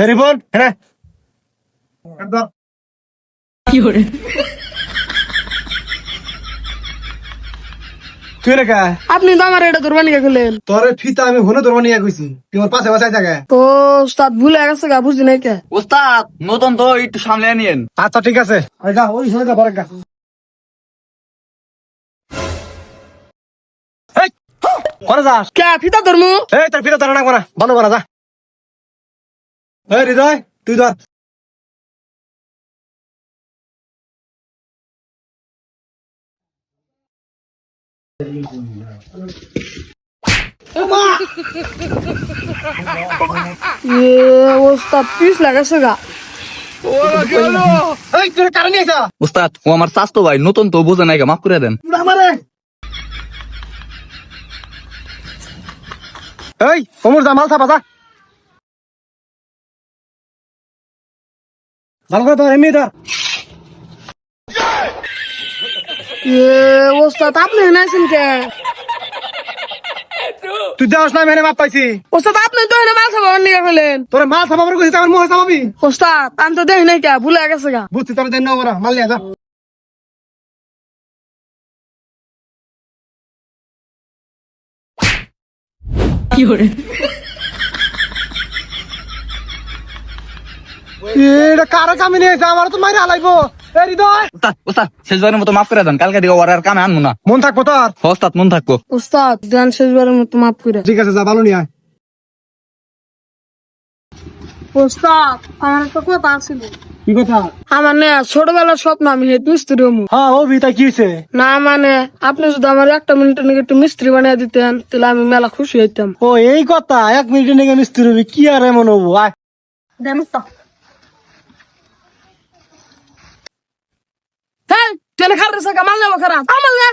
রিপন হ্যাঁ তুই রে কা আপনি তো আমার এটা ধরবা নিয়ে গেলেন তোর ফিতা আমি হনে ধরবা নিয়ে কইছি তুই আমার পাশে বসাই থাকে। তো উস্তাদ ভুলে গেছে গা, বুঝি নাই কে। ওস্তাদ নতুন তো একটু সামলে নিয়েন। আচ্ছা ঠিক আছে ওই গা ওই হনে গা পরে গা এই করে যাস কে ফিতা ধরমু? এই তোর ফিতা ধরে না করা বন্ধ করা যা। এই হৃদয় তুই ধর উস্তাদ পিস লাগাছে গা। এই তোর কারণে আইছা ওস্তাদ ও আমার স্বাস্থ্য ভাই নতুন তো বোঝে নাই, মাফ করে দেন। আমারে এই ওমর জামাল সাবা যা ভালো করে ধর এমনি ধর উস্তাদ আপনি হেনাইছেন কে? তুই দেওয়াস না মেরে মাপ পাইছি উস্তাদ আপনি তো হেনে মাল খাবার নিয়ে গেলেন। তোর মাল সাবাবার কইছিস আমার মুহে সাবাবি উস্তাদ আমি তো দেখি নাই কে, ভুলে গেছে গা। বুঝছি তোর দেন না ওরা মাল নিয়ে যা এটা কারা কামে নিয়ে এসে আমার তো মাইরে হালাইবো এই হৃদয় ওস্তাদ ওস্তাদ শেষবারের মতো মাফ করে দেন, কালকে দিকে ওর আর কামে আনবো না। মন থাকবো তোর ওস্তাদ মন থাকবো। উস্তাদ ধ্যান শেষবারের মতো মাফ করে। ঠিক আছে যা ভালো নিয়ে আয় উস্তাদ আমার একটা কথা আছিল। কি কথা আমার না ছোটবেলার স্বপ্ন আমি হেড মিস্ত্রি হমু। হ্যাঁ ও ভিতা কি হয়েছে না মানে আপনি যদি আমার একটা মিনিটের নাকি একটু মিস্ত্রি বানিয়ে দিতেন তাহলে আমি মেলা খুশি হইতাম। ও এই কথা 1 মিনিটের নাকি মিস্ত্রি হবি কি আর এমন হবো আয় দেন উস্তাদ। হ্যাঁ তেলে খারাপ মাল নেবো খারাপ আমার না